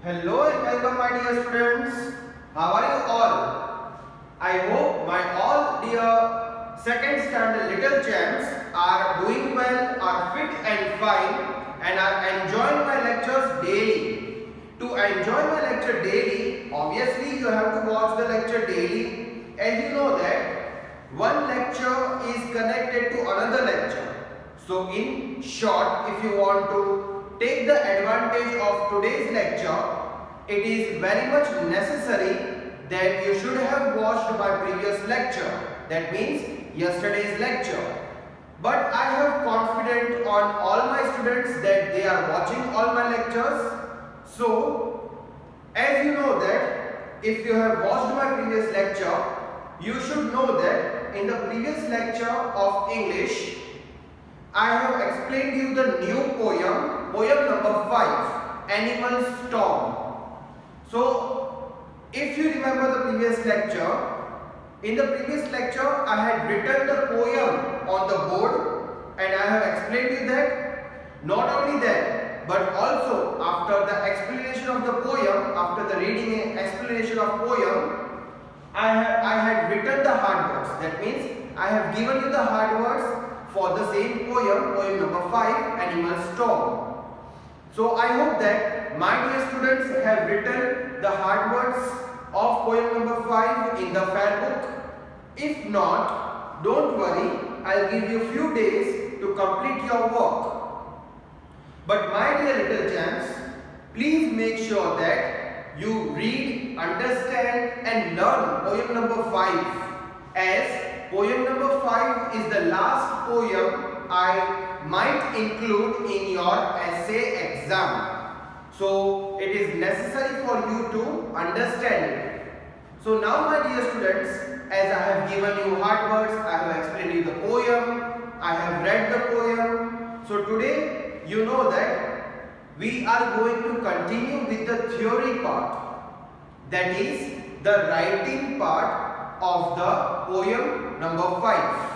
Hello and welcome my dear students. How are you all? I hope my all dear second standard little champs are doing well, are fit and fine and are enjoying my lectures daily. To enjoy my lecture daily, obviously you have to watch the lecture daily, and you know that one lecture is connected to another lecture. So in short, if you want to take the advantage of today's lecture, it is very much necessary that you should have watched my previous lecture. That means yesterday's lecture. But I have confidence on all my students that they are watching all my lectures. So, as you know that if you have watched my previous lecture, you should know that in the previous lecture of English, I have explained you the new poem, poem number 5, Animal Storm. So, if you remember the previous lecture, in the previous lecture I had written the poem on the board and I have explained you that. Not only that, but also after the explanation of the poem, after the reading and explanation of poem, I had written the hard words. That means I have given you the hard words for the same poem, poem number 5, Animal Storm. So I hope that my dear students have written the hard words of poem number 5 in the fair book. If not, don't worry, I'll give you few days to complete your work. But my dear little champs, please make sure that you read, understand and learn poem number 5, as poem number 5 is the last poem I might include in your essay exam. So it is necessary for you to understand it. So now my dear students, as I have given you hard words, I have explained you the poem, I have read the poem. So today you know that we are going to continue with the theory part, that is the writing part of the poem number 5.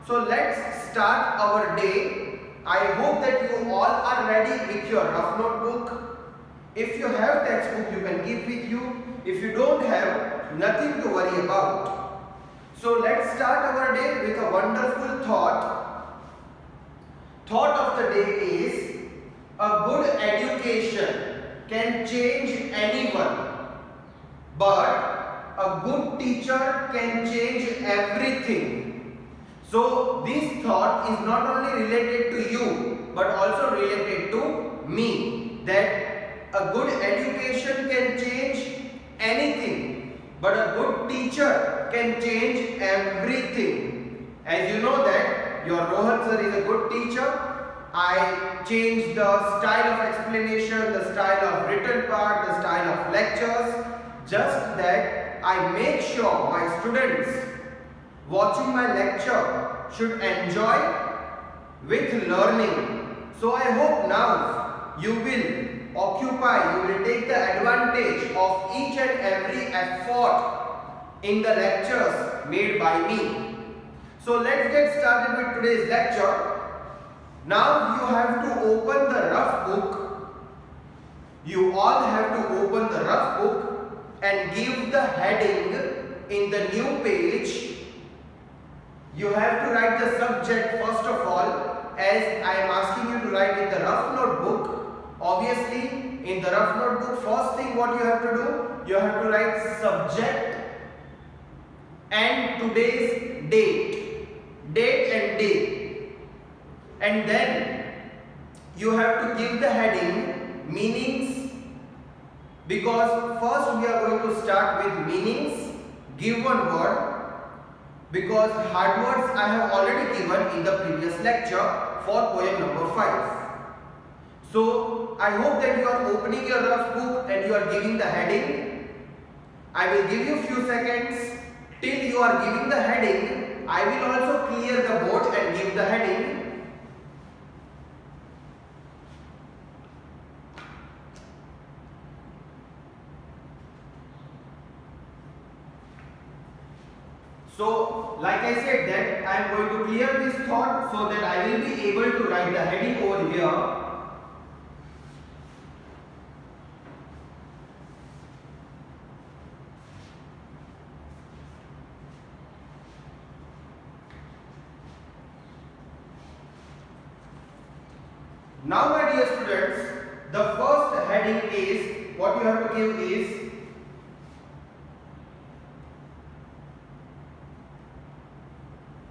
So let's start our day. I hope that you all are ready with your rough notebook. If you have textbook, you can keep with you. If you don't have, nothing to worry about. So let's start our day with a wonderful thought. Thought of the day is, a good education can change anyone, but a good teacher can change everything. So this thought is not only related to you but also related to me, that a good education can change anything but a good teacher can change everything. As you know that your Rohan sir is a good teacher. I changed the style of explanation, the style of written part, the style of lectures, just that I make sure my students watching my lecture should enjoy with learning. So I hope now you will occupy, you will take the advantage of each and every effort in the lectures made by me. So let's get started with today's lecture. Now you have to open the rough book. You all have to open the rough book and give the heading in the new page. You have to write the subject first of all, as I am asking you to write in the rough notebook. Obviously, in the rough notebook, first thing what you have to do, you have to write subject and today's date, date and day. And then you have to give the heading meanings, because first we are going to start with meanings, give one word, because hard words I have already given in the previous lecture for poem number 5. So I hope that you are opening your rough book and you are giving the heading. I will give you few seconds till you are giving the heading. I will also clear the board and give the heading. So, like I said that I am going to clear this thought so that I will be able to write the heading over here. Now my dear students, the first heading is, what you have to give is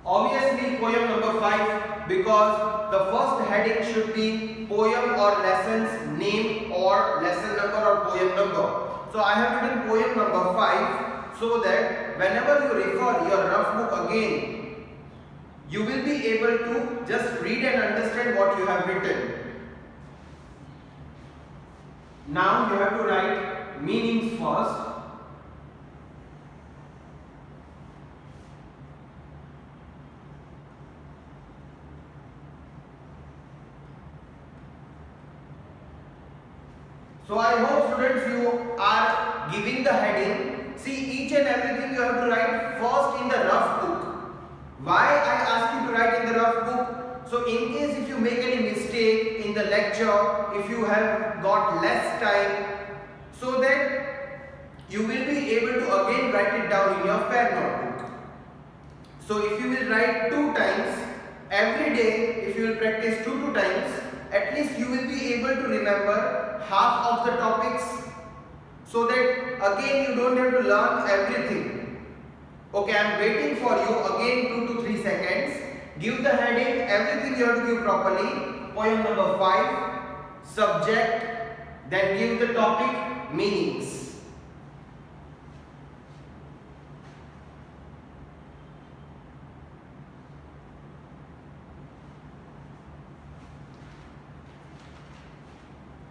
obviously poem number 5, because the first heading should be poem or lesson's name or lesson number or poem number. So I have written poem number 5 so that whenever you refer your rough book again, you will be able to just read and understand what you have written. Now you have to write meanings first. So I hope students you are giving the heading. See, each and everything you have to write first in the rough book. Why I ask you to write in the rough book? So in case if you make any mistake in the lecture, if you have got less time, so that you will be able to again write it down in your fair notebook. So if you will write 2 times every day, if you will practice 2 times, at least you will be able to remember half of the topics, so that again you don't have to learn everything. Okay, I am waiting for you again 2 to 3 seconds. Give the heading, everything you have to give properly. Poem number 5, subject, then give the topic, meanings.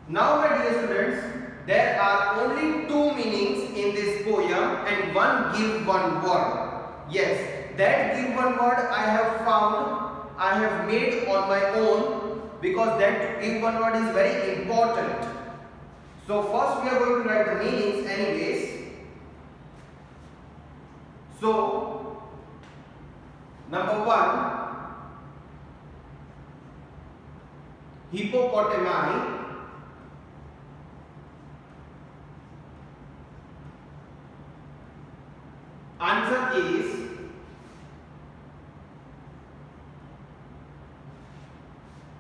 Now my dear students, there are only 2 meanings in this poem and one give one word. Yes, that give one word I have found, I have made on my own, because that give one word is very important. So first we are going to write the meanings anyways. So number 1, hippopotami. Answer is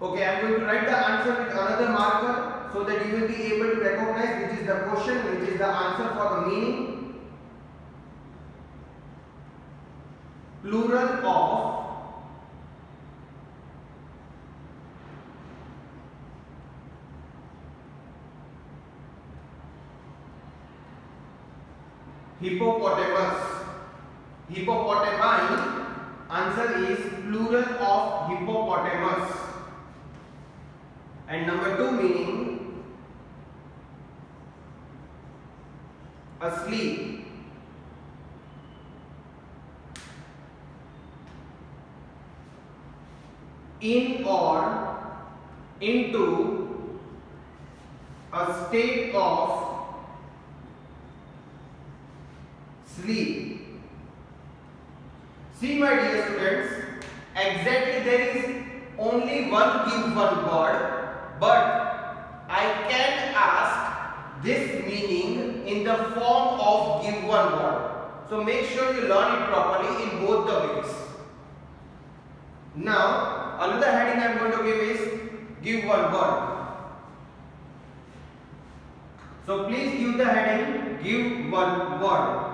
okay. I am going to write the answer with another marker so that you will be able to recognize which is the question, which is the answer for the meaning. Plural of hippopotamus. Hippopotami, answer is plural of hippopotamus. And number 2 meaning, asleep. In or into a state of sleep. See my dear students, exactly there is only one give one word, but I can ask this meaning in the form of give one word. So make sure you learn it properly in both the ways. Now another heading I am going to give is give one word. So please give the heading give one word.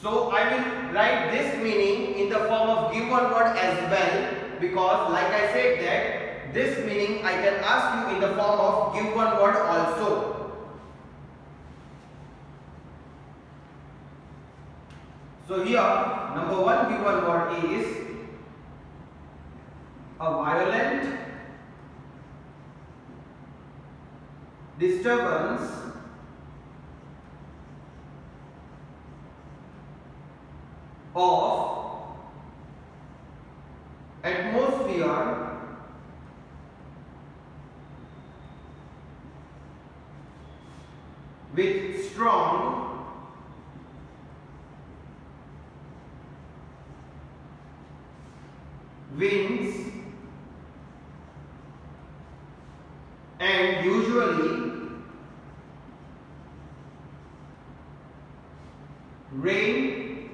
So I will write this meaning in the form of give one word as well, because like I said that this meaning I can ask you in the form of give one word also. So here number 1 give one word is a violent disturbance of atmosphere with strong winds and usually rain,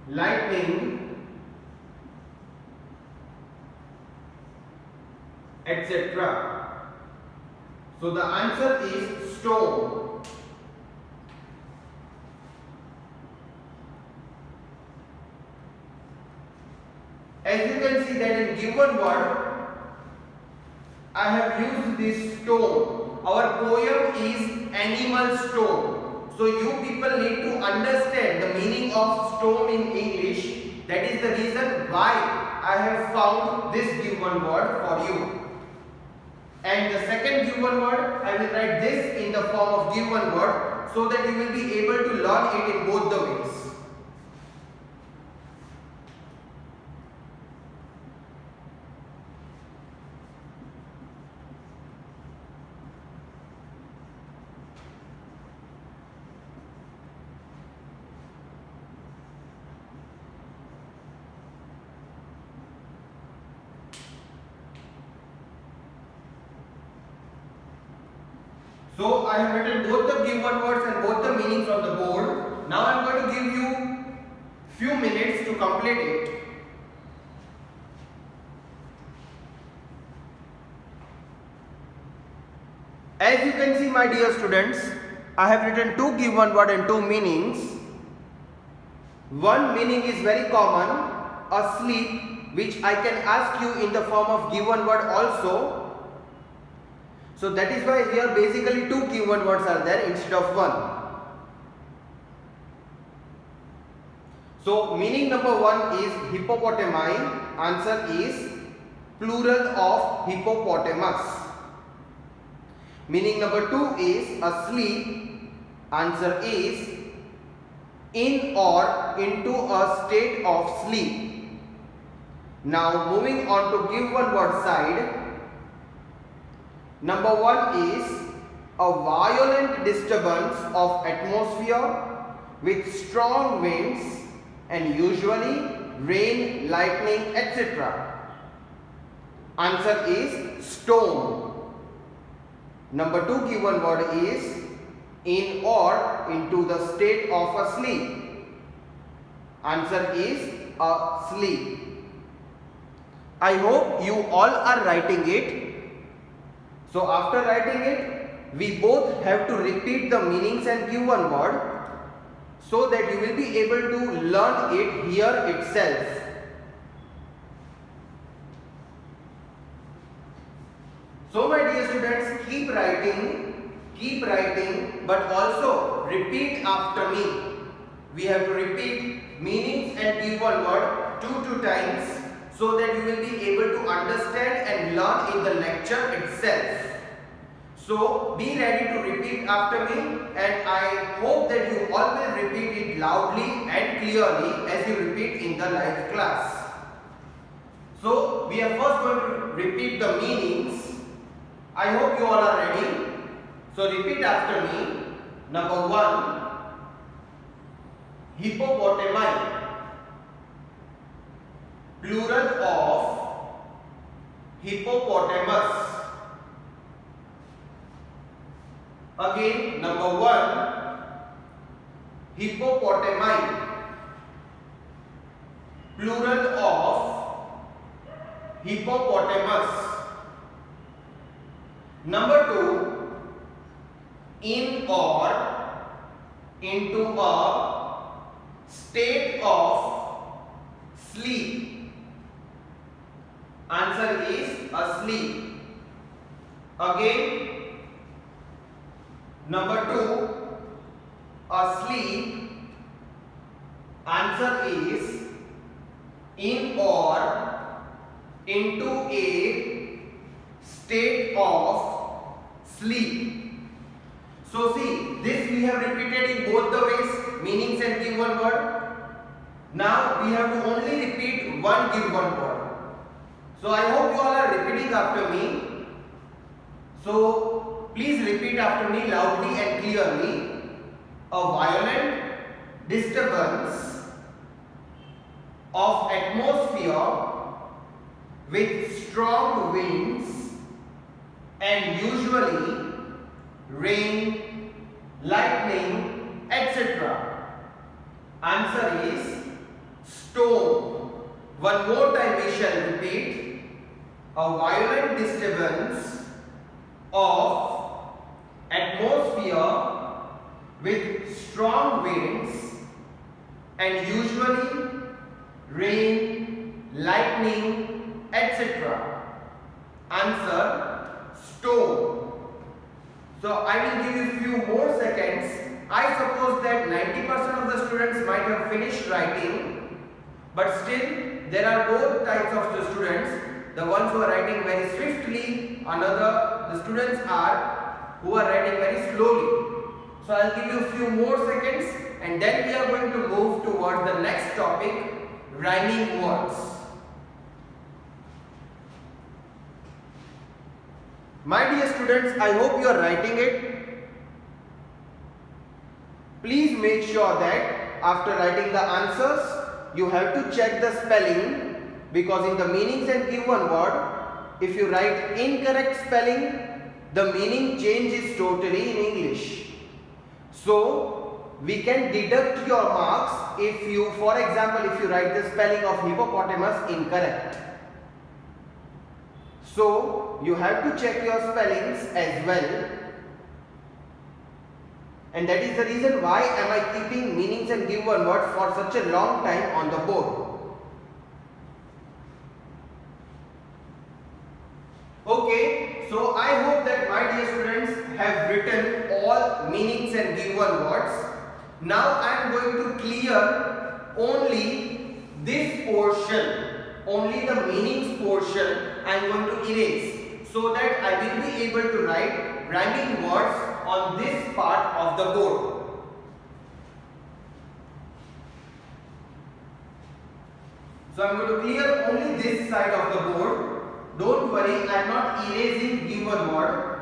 lightning, etc. So the answer is storm. As you can see that in given word, I have used this storm. Our poem is animal storm. So you people need to understand the meaning of storm in English. That is the reason why I have found this given word for you. And the second given word, I will write this in the form of given word so that you will be able to learn it in both the ways. So I have written both the given words and both the meanings on the board. Now I am going to give you few minutes to complete it. As you can see, my dear students, I have written two given word and two meanings. One meaning is very common, asleep, which I can ask you in the form of given word also. So that is why here basically two given words are there instead of one. So meaning number one is hippopotami. Answer is plural of hippopotamus. Meaning number two is asleep. Answer is in or into a state of sleep. Now moving on to given word side. Number one is a violent disturbance of atmosphere with strong winds and usually rain, lightning, etc. Answer is storm. Number two given word is in or into the state of a sleep. Answer is a sleep. I hope you all are writing it. So after writing it, we both have to repeat the meanings and given word so that you will be able to learn it here itself. So my dear students, keep writing, but also repeat after me. We have to repeat meanings and given word two times so that you will be able to understand and learn in the lecture itself. So be ready to repeat after me, and I hope that you all will repeat it loudly and clearly as you repeat in the live class. So we are first going to repeat the meanings. I hope you all are ready. So repeat after me. Number one, hippopotami. Plural of hippopotamus. Again, number one, hippopotami. Plural of hippopotamus. Number two, in or into a state of sleep. Answer is asleep. Again, number two, asleep. Answer is in or into a state of sleep. So see, this we have repeated in both the ways, meanings and given word. Now we have to only repeat one given word. So I hope you all are repeating after me. So please repeat after me loudly and clearly. A violent disturbance of atmosphere with strong winds and usually rain, lightning, etc. Answer is stone. One more time we shall repeat. A violent disturbance of atmosphere with strong winds and usually rain, lightning, etc. Answer stone. So I will give you few more seconds. I suppose that 90% of the students might have finished writing, but still there are both types of the students. The ones who are writing very swiftly, the students are who are writing very slowly. So I will give you a few more seconds and then we are going to move towards the next topic, rhyming words. My dear students, I hope you are writing it. Please make sure that after writing the answers, you have to check the spelling, because in the meanings and given word, if you write incorrect spelling, the meaning changes totally in English. So we can deduct your marks if you, for example, if you write the spelling of hippopotamus incorrect. So you have to check your spellings as well, and that is the reason why am I keeping meanings and given word for such a long time on the board. Okay, so I hope that my dear students have written all meanings and given words. Now I am going to clear only this portion, only the meanings portion I am going to erase, so that I will be able to write rhyming words on this part of the board. So I am going to clear only this side of the board. Don't worry, I am not erasing given word.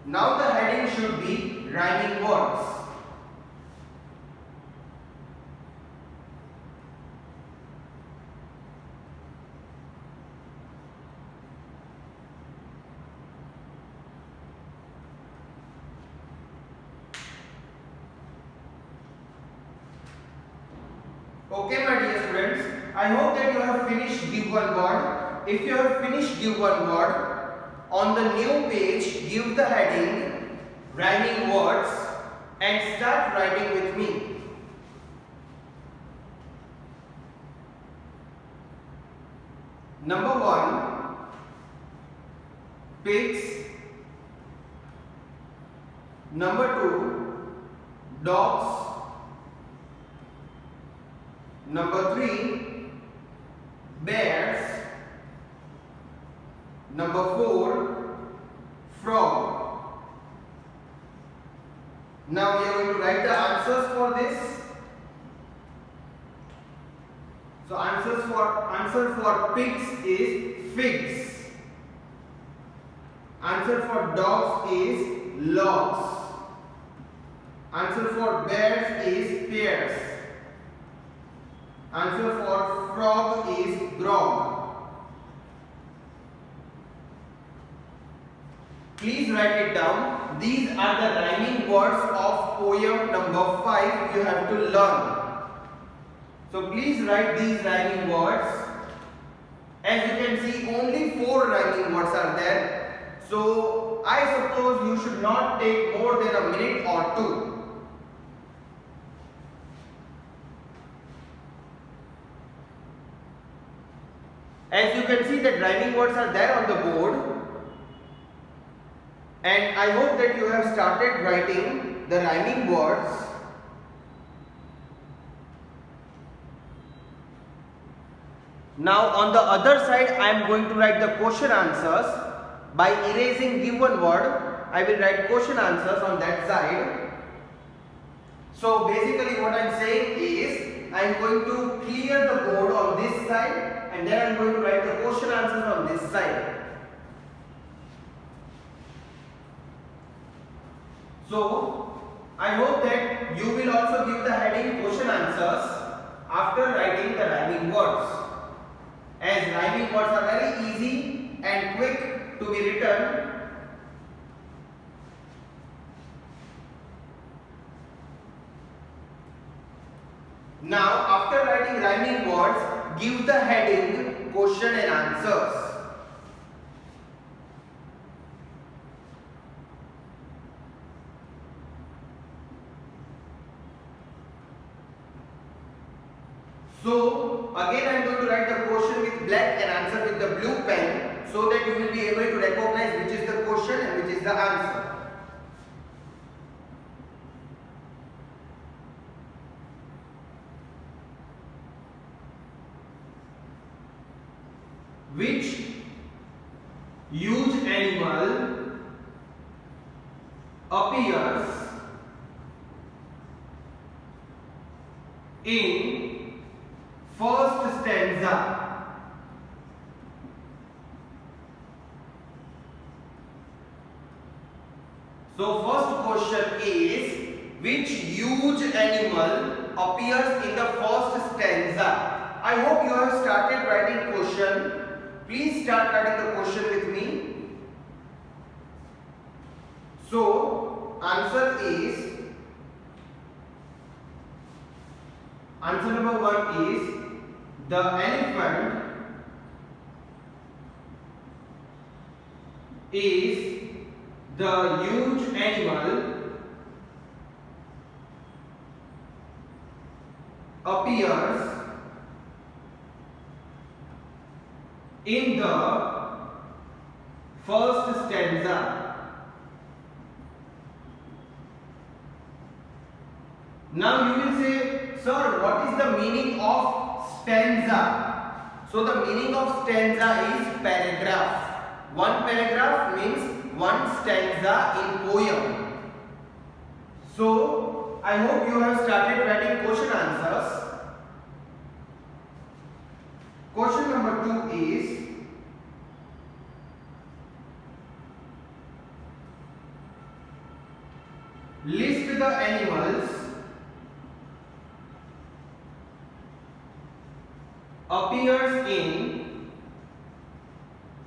Now the heading should be rhyming words. Okay, my dear students, I hope that you have finished given word. If you have finished given word, on the new page give the heading rhyming words and start writing with me. Number 1, pigs. Number 2, dogs. Number 3, bears. Number 4, frog. Now we are going to write the answers for this. So answer for pigs is figs. Answer for dogs is logs. Answer for bears is pears. Answer for frog is grog. Please write it down. These are the rhyming words of poem number 5 you have to learn. So please write these rhyming words. As you can see, only 4 rhyming words are there. So I suppose you should not take more than a minute or 2. As you can see that rhyming words are there on the board, and I hope that you have started writing the rhyming words. Now on the other side I am going to write the question answers. By erasing given word, I will write question answers on that side. So basically what I am saying is, I am going to clear the board on this side and then I am going to write the question answers on this side. So I hope that you will also give the heading question answers after writing the rhyming words. As rhyming words are very easy, and quick to be written. Now, after writing rhyming words, give the heading question and answers. So, again I am going to write the question with black and answer with the blue pen so that you will be able to recognize which is the question and which is the answer. Which huge animal appears in first stanza? So first question is, which huge animal appears in the first stanza? I hope you have started writing question. Please start writing the question with me. So answer number 1 is, the elephant is the huge animal appears in the first stanza. Now you will say, sir, what is the meaning of stanza? So the meaning of stanza is paragraph. One paragraph means one stanza in poem. So I hope you have started writing question answers. Question number 2 is, list the animals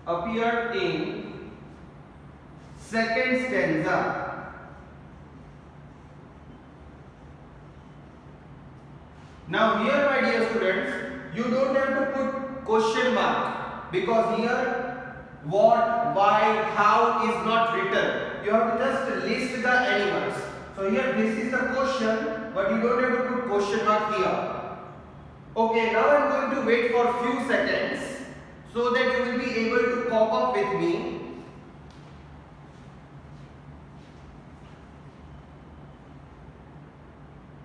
appeared in second stanza. Now here, my dear students, you don't have to put question mark because here what, why, how is not written. You have to just list the animals. So here this is the question, but you don't have to put question mark here. Okay, now I am going to wait for few seconds so that you will be able to cope up with me.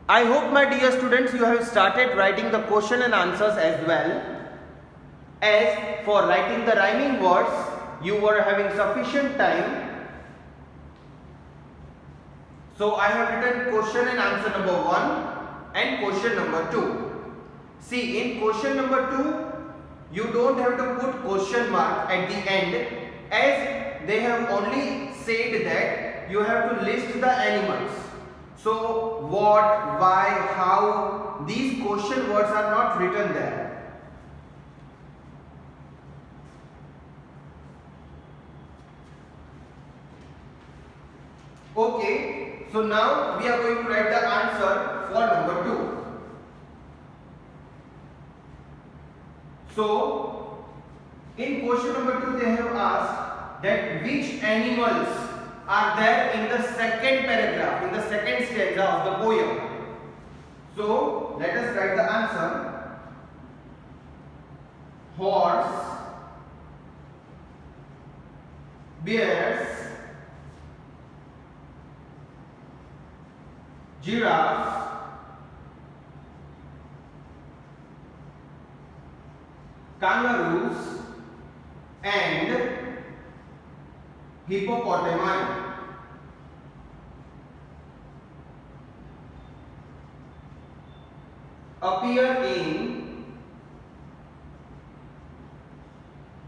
I hope, my dear students, you have started writing the question and answers as well. As for writing the rhyming words, you were having sufficient time. So I have written question and answer number 1 and question number 2. See, in question number 2, you don't have to put question mark at the end, as they have only said that you have to list the animals. So what, why, how, these question words are not written there. Okay, so now we are going to write the answer for number 2. So in question number 2 they have asked that which animals are there in the second paragraph, in the second stanza of the poem. So let us write the answer. Horse, bears, giraffes, kangaroos and hippopotami. Appear in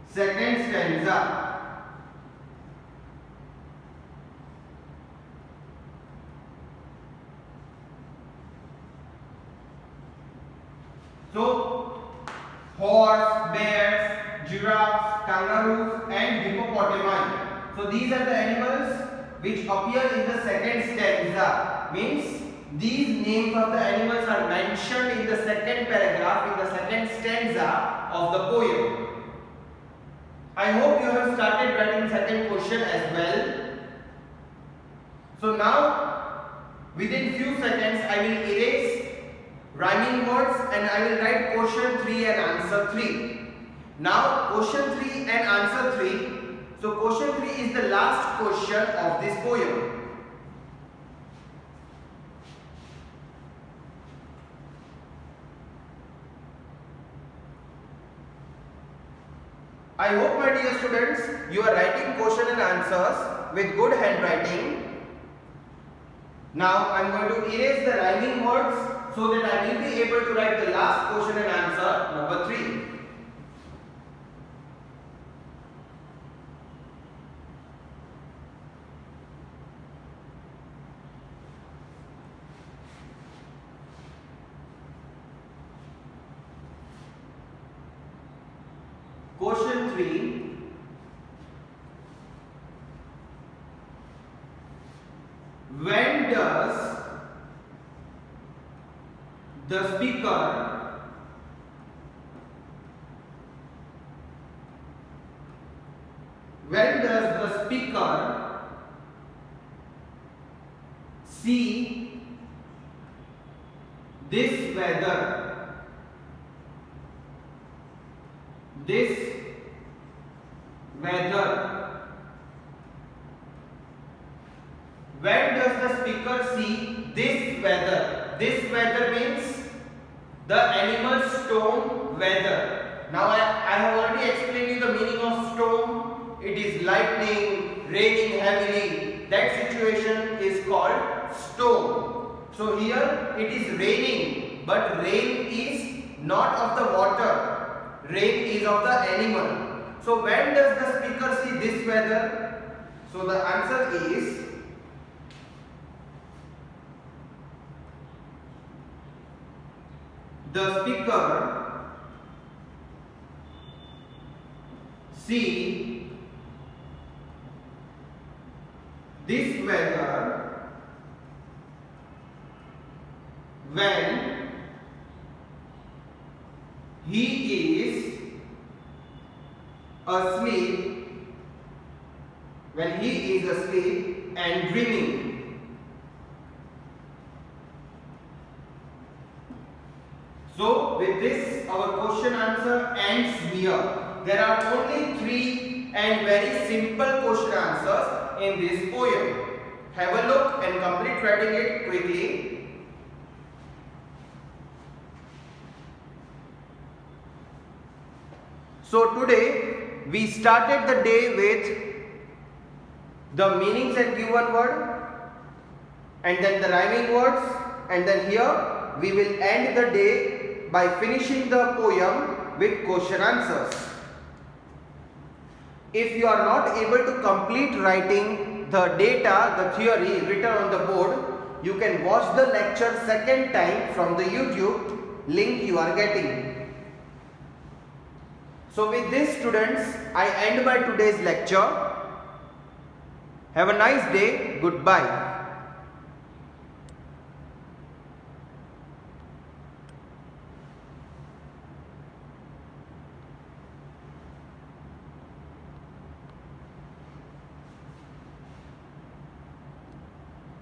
second stanza. So horse, bears, giraffes, kangaroos and hippopotami. So these are the animals which appear in the second stanza. Means these names of the animals are mentioned in the second paragraph, in the second stanza of the poem. I hope you have started writing second question as well. So now within few seconds I will erase rhyming words and I will write question 3 and answer 3. Now question 3 and answer 3. So question 3 is the last question of this poem. I hope my dear students you are writing question and answers with good handwriting. Now I am going to erase the rhyming words so that I will be able to write the last question and answer number 3. Question 3. When does the speaker see this weather? When does the speaker see this weather? This weather means the animal storm weather. Now I have already explained you the meaning of storm. It is lightning, raining heavily. That situation is called storm. So here it is raining, but rain is not of the water. Rain is of the animal. So when does the speaker see this weather? So the answer is the speaker see this weather when he is asleep and dreaming. So with this our question answer ends here. There are only 3 and very simple question answers in this poem. Have a look and complete writing it quickly. So today we started the day with the meanings and given word and then the rhyming words, and then here we will end the day by finishing the poem with question answers. If you are not able to complete writing the data, the theory written on the board, you can watch the lecture second time from the YouTube link you are getting. So with this students, I end my today's lecture. Have a nice day. Goodbye.